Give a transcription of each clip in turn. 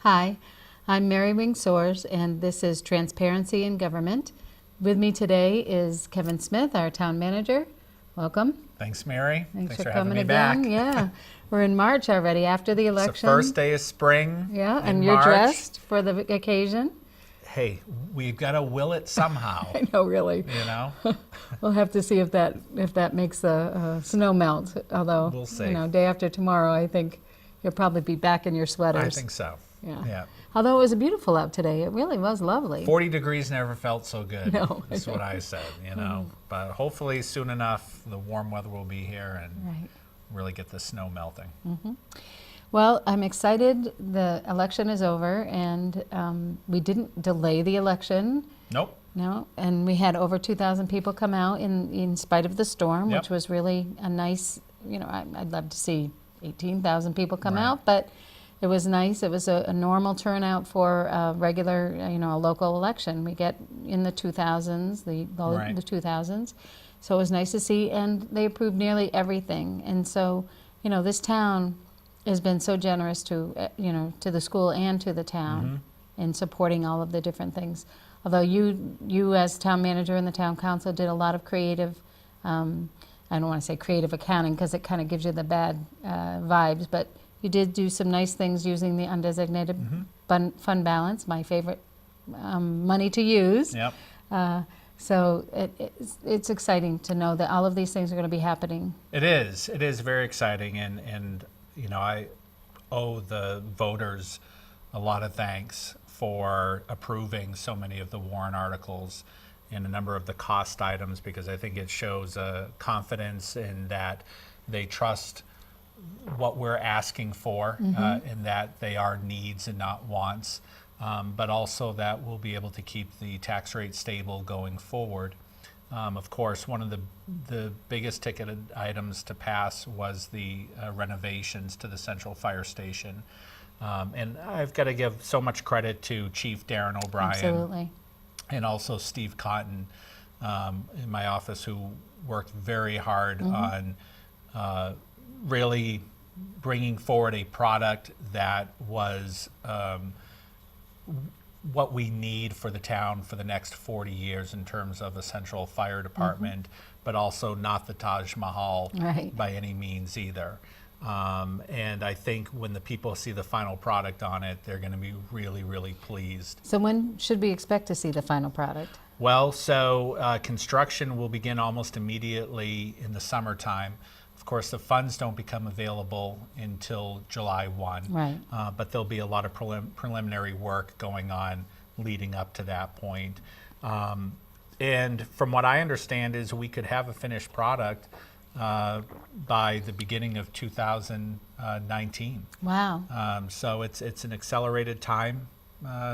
Hi, I'm Mary Wing Soares, and this is Transparency in Government. With me today is Kevin Smith, our town manager. Welcome. Thanks, Mary. Thanks for having coming me again. back. Yeah, we're in March already after the It's election. the first day of spring. Yeah, in and you're March. dressed for the occasion. Hey, we've got to will it somehow. I know, really. You know, We'll have to see if that makes the snow melt. Although, We'll see. day after tomorrow, I think you'll probably be back in your sweaters. I think so. Yeah. Although it was beautiful out today, it really was lovely. 40 degrees never felt so good. No, That's what I said. But hopefully soon enough the warm weather will be here and Right. really get the snow melting. Well, I'm excited. The election is over, and we didn't delay the election. Nope. No, and we had over 2,000 people come out in spite of the storm, Yep. which was really a nice. I'd love to see 18,000 people come Right. out, but it was nice. It was a normal turnout for a regular, a local election. We get in the 2000s, Right. the 2000s. So it was nice to see, and they approved nearly everything. And so, this town has been so generous to, to the school and to the town in supporting all of the different things. Although you as town manager and the town council did a lot of creative, I don't want to say creative accounting because it kind of gives you the bad vibes, but you did do some nice things using the undesignated fund balance, my favorite money to use. Yep. So it's exciting to know that all of these things are going to be happening. It is. It is very exciting, and I owe the voters a lot of thanks for approving so many of the warrant articles and a number of the cost items, because I think it shows a confidence in that they trust what we're asking for, and that they are needs and not wants, but also that we'll be able to keep the tax rate stable going forward. Of course, one of the biggest ticketed items to pass was the renovations to the central fire station. And I've got to give so much credit to Chief Darren O'Brien. Absolutely. And also Steve Cotton in my office, who worked very hard on really bringing forward a product that was what we need for the town for the next 40 years in terms of a central fire department, but also not the Taj Mahal Right. by any means either. And I think when the people see the final product on it, they're going to be really, really pleased. So when should we expect to see the final product? Well, so construction will begin almost immediately in the summertime. Of course, the funds don't become available until July 1. Right. But there'll be a lot of preliminary work going on leading up to that point. And from what I understand is we could have a finished product by the beginning of 2019. Wow. So it's an accelerated time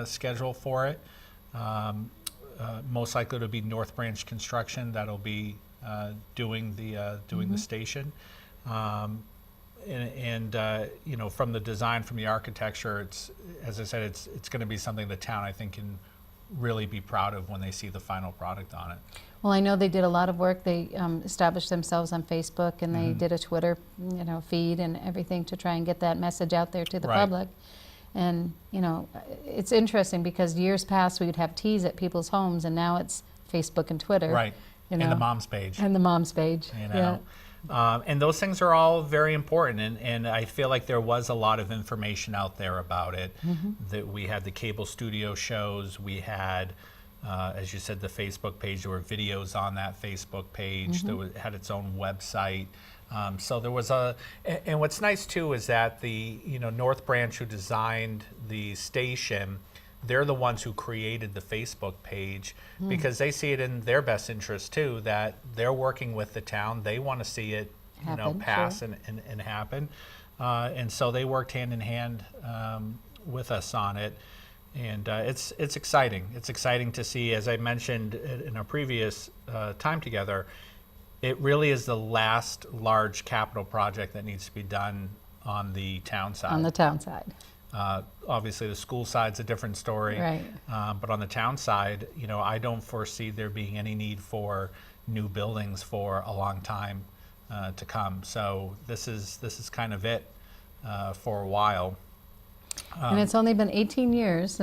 schedule for it. Most likely to be North Branch Construction that'll be doing the station. And from the design, from the architecture, it's, as I said, it's going to be something the town, I think, can really be proud of when they see the final product on it. Well, I know they did a lot of work. They established themselves on Facebook, and they did a Twitter, feed and everything to try and get that message out there to the Right. public. And it's interesting because years past we'd have teas at people's homes, and now it's Facebook and Twitter. Right. And the mom's page. And the mom's page. Yeah. And those things are all very important, and I feel like there was a lot of information out there about it. That we had the cable studio shows, we had, as you said, the Facebook page. There were videos on that Facebook page. That had its own website. So there was and what's nice too is that the North Branch, who designed the station, they're the ones who created the Facebook page because they see it in their best interest too, that they're working with the town. They want to see it pass sure. and happen. And so they worked hand in hand with us on it. And it's exciting. It's exciting to see, as I mentioned in our previous time together, it really is the last large capital project that needs to be done on the town side. On the town side. Obviously, the school side's a different story. Right. But on the town side, I don't foresee there being any need for new buildings for a long time to come. So this is kind of it for a while. And it's only been 18 years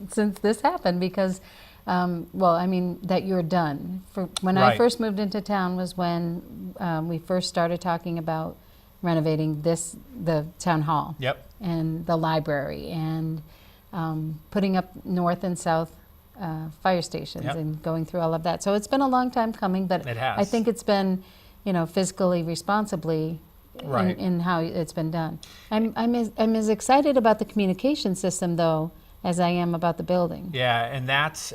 since this happened because, well, I mean, that you're done. When I Right. first moved into town was when we first started talking about renovating the town hall. Yep. And the library and putting up north and south fire stations Yep. and going through all of that. So it's been a long time coming, but It has. I think it's been, fiscally responsibly Right. in how it's been done. I'm as excited about the communication system though as I am about the building. Yeah, and that's,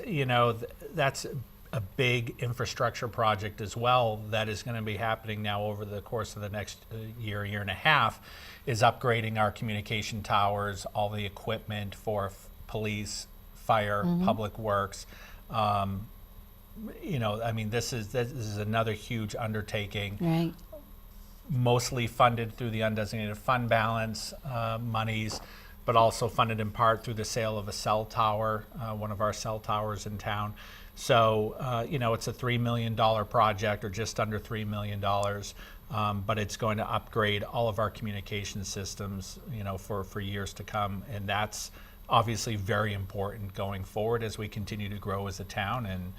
that's a big infrastructure project as well that is going to be happening now over the course of the next year and a half, is upgrading our communication towers, all the equipment for police, fire, public works. I mean, this is another huge undertaking. Right. Mostly funded through the undesignated fund balance monies, but also funded in part through the sale of a cell tower, one of our cell towers in town. So, it's a $3 million project, or just under $3 million, but it's going to upgrade all of our communication systems, for years to come. And that's obviously very important going forward as we continue to grow as a town. And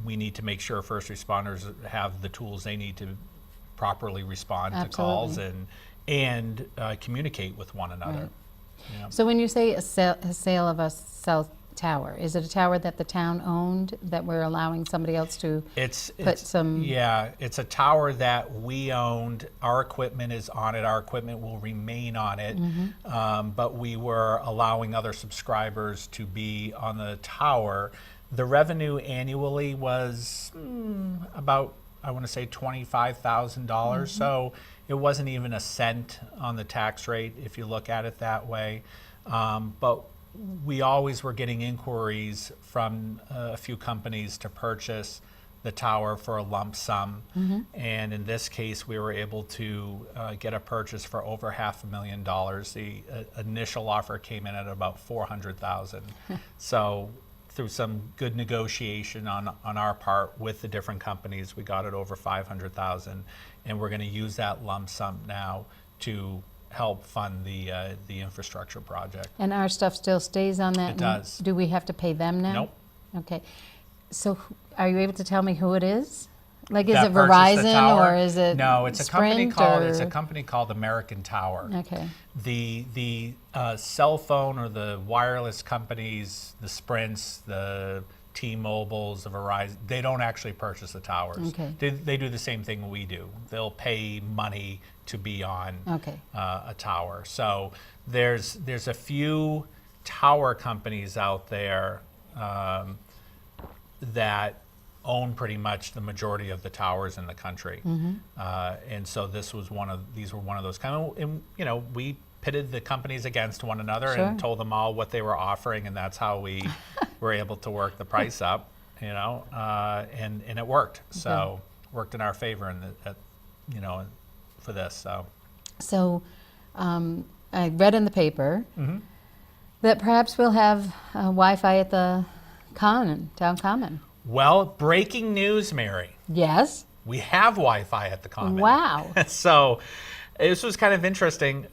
we need to make sure first responders have the tools they need to properly respond to calls and communicate with one another. Right. Yeah. So when you say a sale of a cell tower, is it a tower that the town owned that we're allowing somebody else to put some? Yeah, it's a tower that we owned. Our equipment is on it. Our equipment will remain on it. But we were allowing other subscribers to be on the tower. The revenue annually was about, I want to say, $25,000. So it wasn't even a cent on the tax rate if you look at it that way. But we always were getting inquiries from a few companies to purchase the tower for a lump sum. And in this case, we were able to get a purchase for over $500,000. The initial offer came in at about $400,000. So through some good negotiation on our part with the different companies, we got it over $500,000, and we're going to use that lump sum now to help fund the infrastructure project. And our stuff still stays on that? It does. Do we have to pay them now? Nope. Okay. So are you able to tell me who it is? Like, is That it purchased the Verizon tower? or is it No, it's a company Sprint called or- it's a company called American Tower. Okay. The cell phone or the wireless companies, the Sprints, the T-Mobiles, the Verizon, they don't actually purchase the towers. Okay. They do the same thing we do. They'll pay money to be on Okay. a tower. So there's a few tower companies out there that own pretty much the majority of the towers in the country. And so these were one of those kind of, and, we pitted the companies against one another and told them all what they were offering, and that's how we were able to work the price up, and it worked. So worked in our favor for this. So I read in the paper that perhaps we'll have Wi-Fi at the town common. Well, breaking news, Mary. Yes. We have Wi-Fi at the common. Wow. So this was kind of interesting.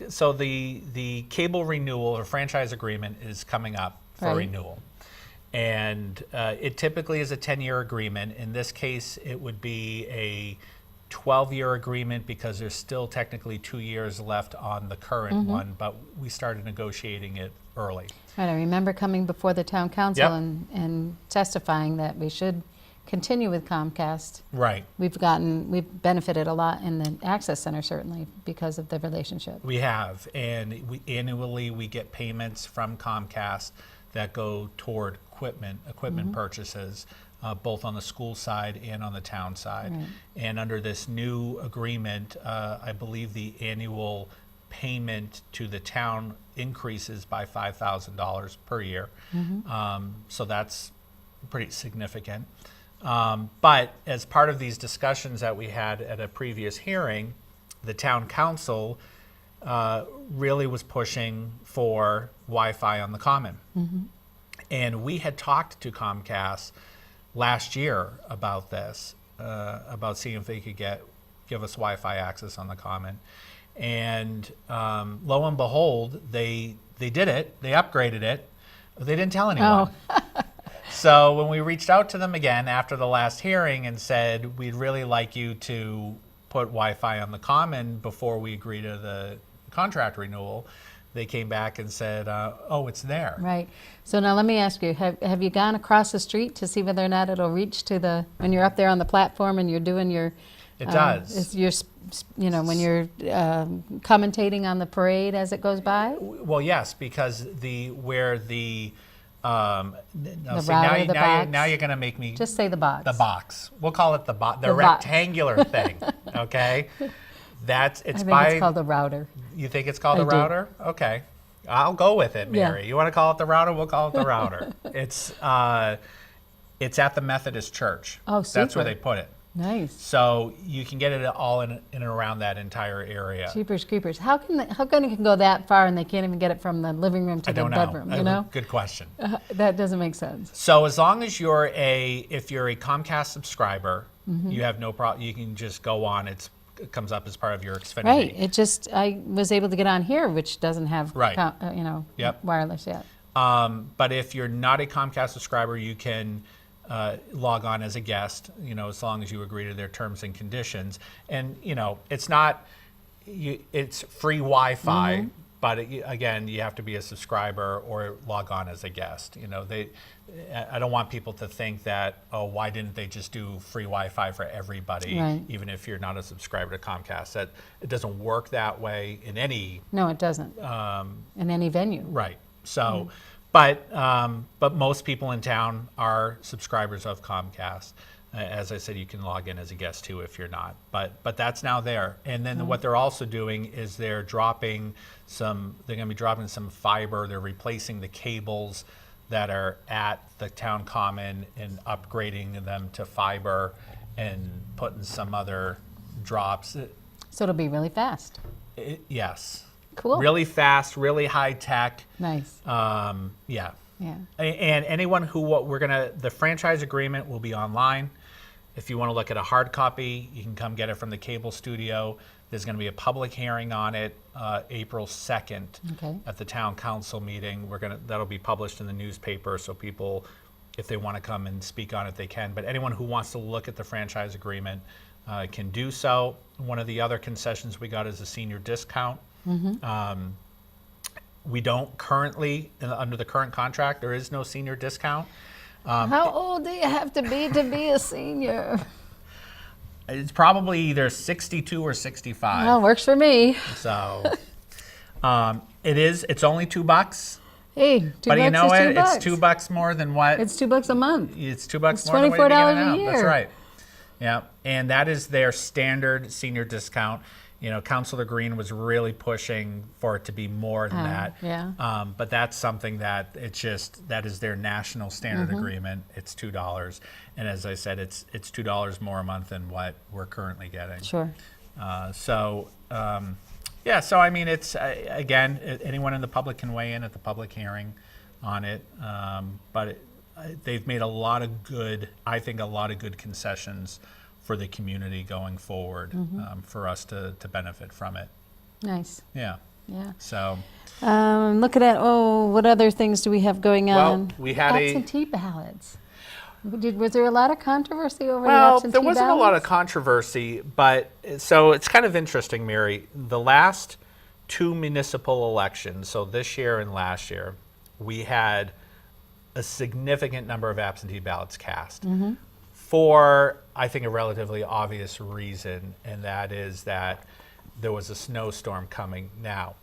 So the cable renewal or franchise agreement is coming up for renewal. And it typically is a 10-year agreement. In this case, it would be a 12-year agreement because there's still technically 2 years left on the current one, but we started negotiating it early. Right, I remember coming before the town council and testifying that we should continue with Comcast. Right. We've benefited a lot in the Access Center, certainly, because of the relationship. We have, and annually we get payments from Comcast that go toward equipment purchases, both on the school side and on the town side. Right. And under this new agreement, I believe the annual payment to the town increases by $5,000 per year. So that's pretty significant. But as part of these discussions that we had at a previous hearing, the town council really was pushing for Wi-Fi on the common. And we had talked to Comcast last year about this, about seeing if they could give us Wi-Fi access on the common. And lo and behold, they they did it. They upgraded it. They didn't tell anyone. Oh. So when we reached out to them again after the last hearing and said, we'd really like you to put Wi-Fi on the common before we agree to the contract renewal, they came back and said, oh, it's there. Right. So now let me ask you, have you gone across the street to see whether or not it'll reach to the, when you're up there on the platform and you're doing your... It does. Is your, you know, when you're commentating on the parade as it goes by? Well, yes, because where the now, see, router, the box? now you're going to make me Just say the box. the box. We'll call it the The box. rectangular thing. Okay, I think it's called the router. You think it's called I the do. router? Okay, I'll go with it, Yeah. Mary. You want to call it the router? We'll call it the router. It's at the Methodist Church. Oh, That's where super. they put it. Nice. So you can get it all in and around that entire area. Jeepers creepers. How can it can go that far and they can't even get it from the living room to I the don't know. bedroom? You know, Good question. that doesn't make sense. So as long as if you're a Comcast subscriber, Mm-hmm. you have no problem. You can just go on. It comes up as part of your Xfinity. Right. I was able to get on here, which doesn't have Right. Yep. wireless yet. But if you're not a Comcast subscriber, you can log on as a guest, as long as you agree to their terms and conditions. And, it's not, it's free Wi-Fi, Mm-hmm. but again, you have to be a subscriber or log on as a guest. I don't want people to think that, oh, why didn't they just do free Wi-Fi for everybody, Right. even if you're not a subscriber to Comcast. That it doesn't work that way in any No, it doesn't. In any venue. right. So, but most people in town are subscribers of Comcast. As I said, you can log in as a guest too if you're not. But that's now there. And then what they're also doing is they're going to be dropping some fiber. They're replacing the cables that are at the town common and upgrading them to fiber and putting some other drops. So it'll be really fast. Yes. Cool. Really fast, really high tech. Nice. Yeah. Yeah. And anyone the franchise agreement will be online. If you want to look at a hard copy, you can come get it from the cable studio. There's going to be a public hearing on it April 2nd Okay. at the town council meeting. That'll be published in the newspaper, so people, if they want to come and speak on it, they can. But anyone who wants to look at the franchise agreement can do so. One of the other concessions we got is a senior discount. Mm-hmm. We don't currently, under the current contract, there is no senior discount. How old do you have to be a senior? It's probably either 62 or 65. Well, works for me. So it's only $2. Hey, $2 But you know is what? $2. It's $2 more than what? It's $2 a month. It's $2 It's more than what you're $24 getting a now. year. That's right. Yeah, and that is their standard senior discount. Councilor Green was really pushing for it to be more than that. Yeah. But that's something that that is their national standard Mm-hmm. agreement. It's $2, and as I said, it's $2 more a month than what we're currently getting. Sure. So I mean, it's again, anyone in the public can weigh in at the public hearing on it. But they've made I think a lot of good concessions for the community going forward, for us to benefit from it. Nice. Yeah. Yeah. So, Looking at, what other things do we have going on? we had absentee ballots. Was there a lot of controversy over the well, absentee there wasn't a lot of ballots? controversy, but so it's kind of interesting, Mary. The last two municipal elections, so this year and last year, we had a significant number of absentee ballots cast. For, I think, a relatively obvious reason, and that is that there was a snowstorm coming. Now,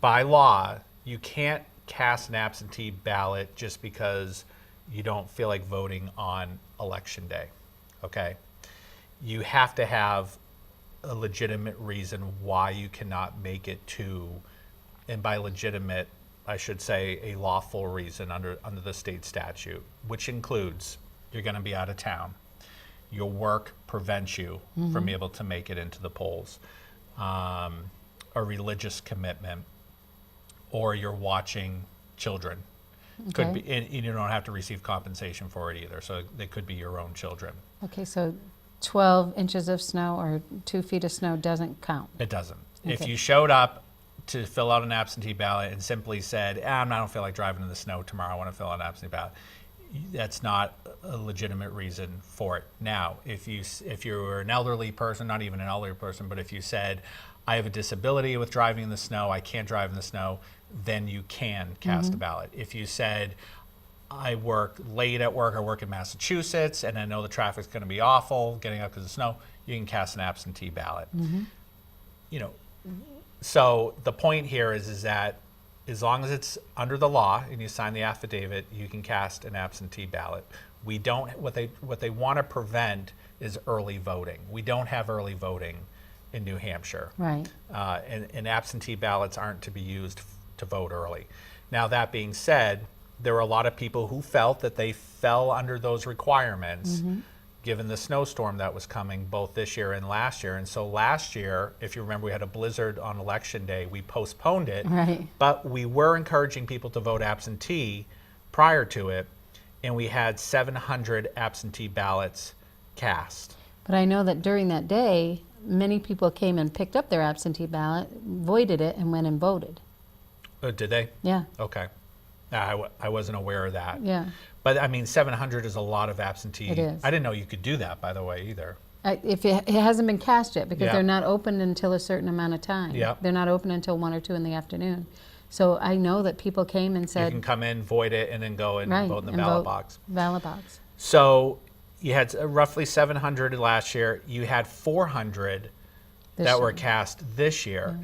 by law, you can't cast an absentee ballot just because you don't feel like voting on election day, okay? You have to have a legitimate reason why you cannot make it to, and by legitimate, I should say a lawful reason under the state statute, which includes you're going to be out of town. Your work prevents you from being able to make it into the polls. A religious commitment, or you're watching children. Could Okay. be, and you don't have to receive compensation for it either. So they could be your own children. Okay, so 12 inches of snow or 2 feet of snow doesn't count. It doesn't. If Okay. you showed up to fill out an absentee ballot and simply said, I don't feel like driving in the snow tomorrow, I want to fill out an absentee ballot, that's not a legitimate reason for it. Now, if you're an elderly person, not even an elderly person, but if you said, I have a disability with driving in the snow, I can't drive in the snow, then you can cast a ballot. If you said, I work late at work, I work in Massachusetts, and I know the traffic's going to be awful getting up because of snow, you can cast an absentee ballot. You know, so the point here is that as long as it's under the law and you sign the affidavit, you can cast an absentee ballot. We don't, what they want to prevent is early voting. We don't have early voting in New Hampshire. Right. And absentee ballots aren't to be used to vote early. Now, that being said, there were a lot of people who felt that they fell under those requirements given the snowstorm that was coming both this year and last year. And so last year, if you remember, we had a blizzard on election day. We postponed it, Right. but we were encouraging people to vote absentee prior to it, and we had 700 absentee ballots cast. But I know that during that day, many people came and picked up their absentee ballot, voided it, and went and voted. Did they? Yeah. Okay. I wasn't aware of that. Yeah. But I mean, 700 is a lot of absentee. It is. I didn't know you could do that, by the way, either. If it hasn't been cast yet, because Yeah. they're not open until a certain amount of time. Yeah. They're not open until 1 or 2 in the afternoon. So I know that people came and You said, can come in, void it, and then go and right, vote in the and ballot vote box. ballot box. So you had roughly 700 last year. You had 400 This that were year. cast this year.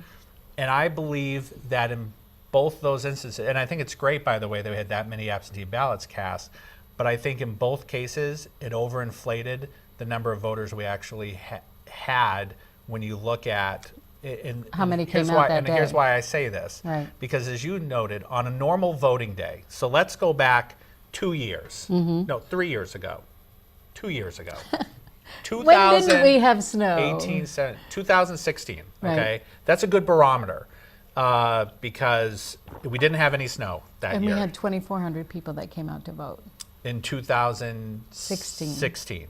And I believe that in both those instances, and I think it's great, by the way, that we had that many absentee ballots cast, but I think in both cases, it overinflated the number of voters we actually had when you look at How many here's came out why, that and here's day. why I say this. Right. Because as you noted, on a normal voting day, so let's go back 2 years, no, 3 years ago, 2 years ago. When didn't we have snow? 2016, Right. okay? That's a good barometer because we didn't have any snow that And year. we had 2,400 people that came out to vote. In 2016.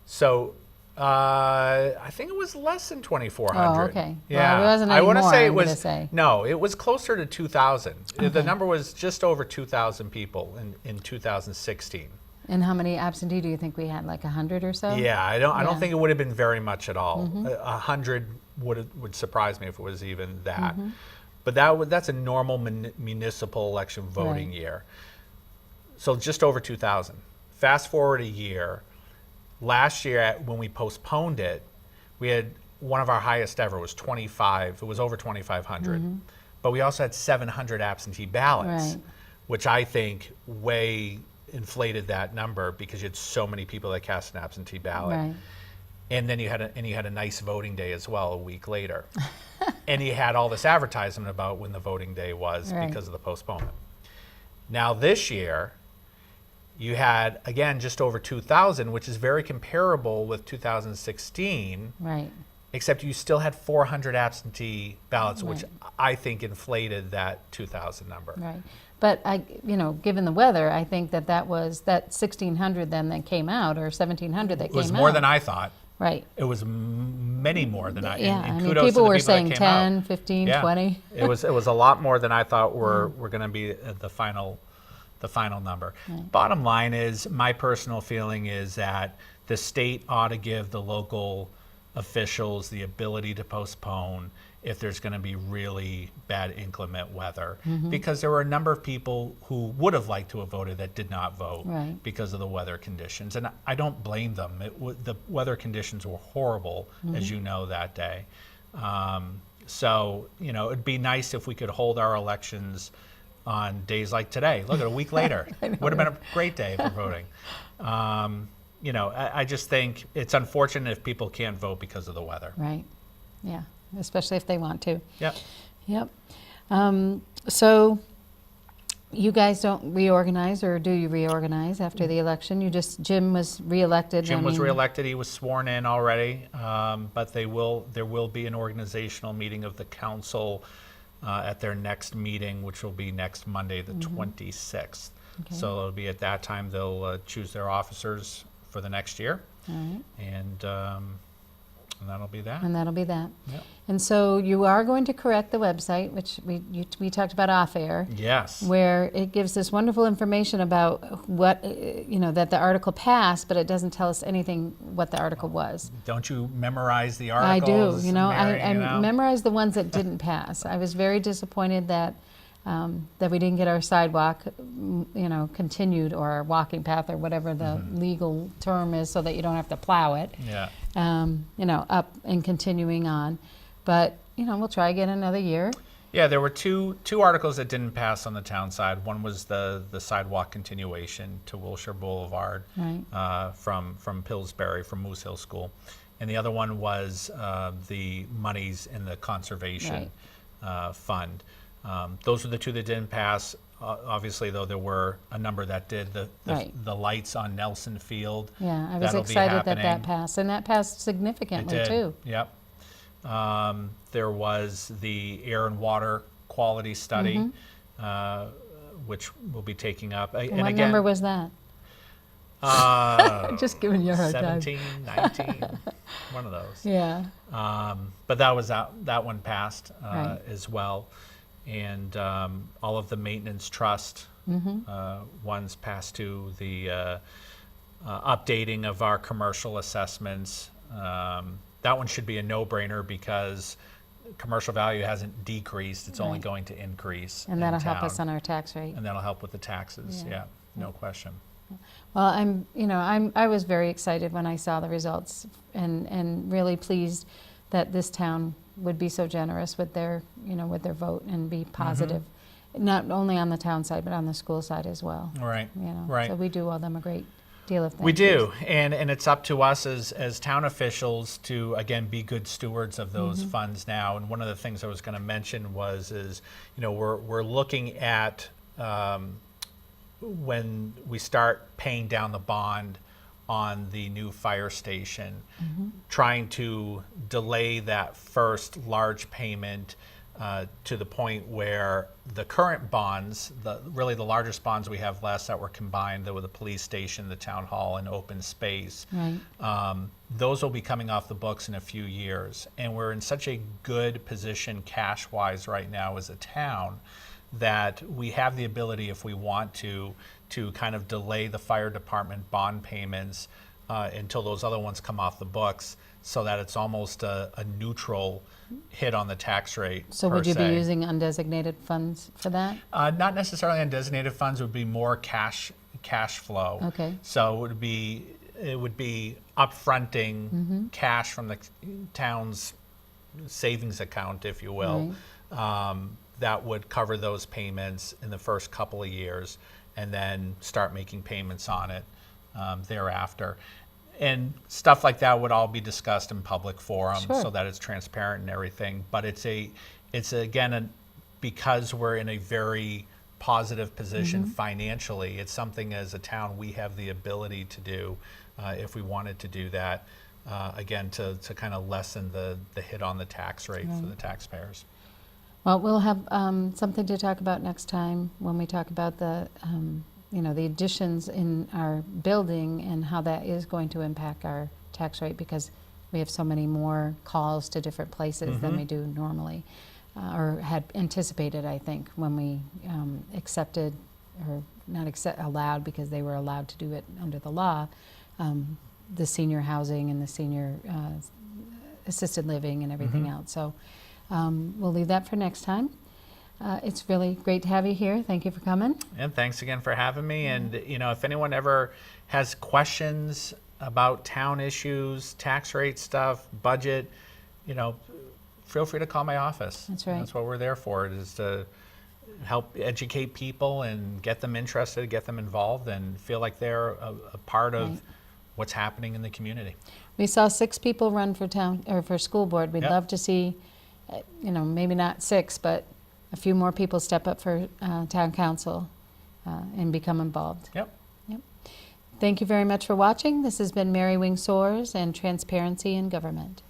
So I think it was less than 2,400. Oh, okay. Yeah. Well, it wasn't I want to anymore, say it I'm was, gonna say. no, it was closer to 2,000. The Okay. number was just over 2,000 people in 2016. And how many absentee do you think we had? Like 100 or so? Yeah, I don't Yeah. think it would have been very much at all. 100 would surprise me if it was even that. But that's a normal municipal election voting Right. year. So just over 2,000. Fast forward a year. Last year, when we postponed it, we had one of our highest ever was 25. It was over 2,500. But we also had 700 absentee ballots, Right. which I think way inflated that number because you had so many people that cast an absentee ballot. Right. And then you had a nice voting day as well a week later. And you had all this advertisement about when the voting day was Right. because of the postponement. Now this year, you had, again, just over 2,000, which is very comparable with 2016, Right. except you still had 400 absentee ballots, which Right. I think inflated that 2,000 number. Right. But given the weather, I think that was that 1,600 then that came out, or 1,700 that It came out. was more than I thought. Right. It was many more than I. Yeah. And I mean, kudos to people the were people that saying came 10, out. 15, Yeah. 20. It was a lot more than I thought were going to be the final number. Bottom line is, my personal feeling is that the state ought to give the local officials the ability to postpone if there's going to be really bad inclement weather, because there were a number of people who would have liked to have voted that did not vote Right. because of the weather conditions, and I don't blame them. The weather conditions were horrible, as you know, that day. So it'd be nice if we could hold our elections on days like today. Look at a week later, would have been a great day for voting. I just think it's unfortunate if people can't vote because of the weather. Right. Yeah. Especially if they want to. Yep. Yep. So you guys don't reorganize, or do you reorganize after the election? Jim was reelected. Jim was reelected. He was sworn in already, but there will be an organizational meeting of the council at their next meeting, which will be next Monday, the 26th. Okay. So it'll be at that time they'll choose their officers for the next year. All right. And And that'll be that. And that'll be that. Yep. And so you are going to correct the website, which we talked about off air. Yes. Where it gives this wonderful information about what, that the article passed, but it doesn't tell us anything what the article was. Don't you memorize the I do. articles? I Mary, memorized the ones that didn't pass. I was very disappointed that we didn't get our sidewalk, continued, or our walking path, or whatever the legal term is, so that you don't have to plow it. Yeah. Up and continuing on. But, we'll try again another year. Yeah, there were two articles that didn't pass on the town side. One was the sidewalk continuation to Wilshire Boulevard, Right. from Pillsbury, from Moose Hill School. And the other one was the monies in the conservation fund. Those were the two that didn't pass. Obviously, though, there were a number that did. The lights on Nelson Field. Yeah, I was that'll be excited that happening. passed, and that passed It significantly did. too. Yep. There was the air and water quality study, which we'll be taking up. And what number was that? Just giving you a hard time. 17, 19, one of those. Yeah. But that one passed Right. as well. And all of the maintenance trust ones passed to the updating of our commercial assessments. That one should be a no-brainer because commercial value hasn't decreased, it's only Right. going to increase. And in that'll help town. us on our tax rate. And that'll help with the taxes, Yeah. yeah, no question. Well, I was very excited when I saw the results, and really pleased that this town would be so generous with their vote and be positive, not only on the town side, but on the school side as well. Right, So we do owe them a great deal of thanks. We do, and it's up to us as town officials to, again, be good stewards of those funds now. And one of the things I was going to mention is we're looking at when we start paying down the bond on the new fire station, trying to delay that first large payment to the point where the current bonds, really the largest bonds we have left that were combined, with the police station, the town hall, and open space, Right. those will be coming off the books in a few years. And we're in such a good position cash-wise right now as a town that we have the ability, if we want to kind of delay the fire department bond payments until those other ones come off the books, so that it's almost a neutral hit on the tax rate. So per would you be se. using undesignated funds for that? Not necessarily undesignated funds. It would be more cash flow. Okay. So it would be upfronting cash from the town's savings account, if you will. That would cover those payments in the first couple of years, and then start making payments on it thereafter. And stuff like that would all be discussed in public forum, Sure. so that it's transparent and everything. But it's again, because we're in a very positive position financially, it's something as a town we have the ability to do if we wanted to do that. Again, to kind of lessen the hit on the tax rate for the taxpayers. Well, we'll have something to talk about next time when we talk about the additions in our building and how that is going to impact our tax rate, because we have so many more calls to different places than we do normally, or had anticipated, I think, when we accepted, or not allowed, because they were allowed to do it under the law, the senior housing and the senior assisted living and everything else. So we'll leave that for next time. It's really great to have you here. Thank you for coming. And thanks again for having me. And if anyone ever has questions about town issues, tax rate stuff, budget, feel free to call my office. That's right. That's what we're there for, is to help educate people and get them interested, get them involved, and feel like they're a part of what's happening in the community. We saw 6 people run for town or for school board. We'd Yep. love to see, maybe not 6, but a few more people step up for town council and become involved. Yep. Thank you very much for watching. This has been Mary Wing Soares and Transparency in Government.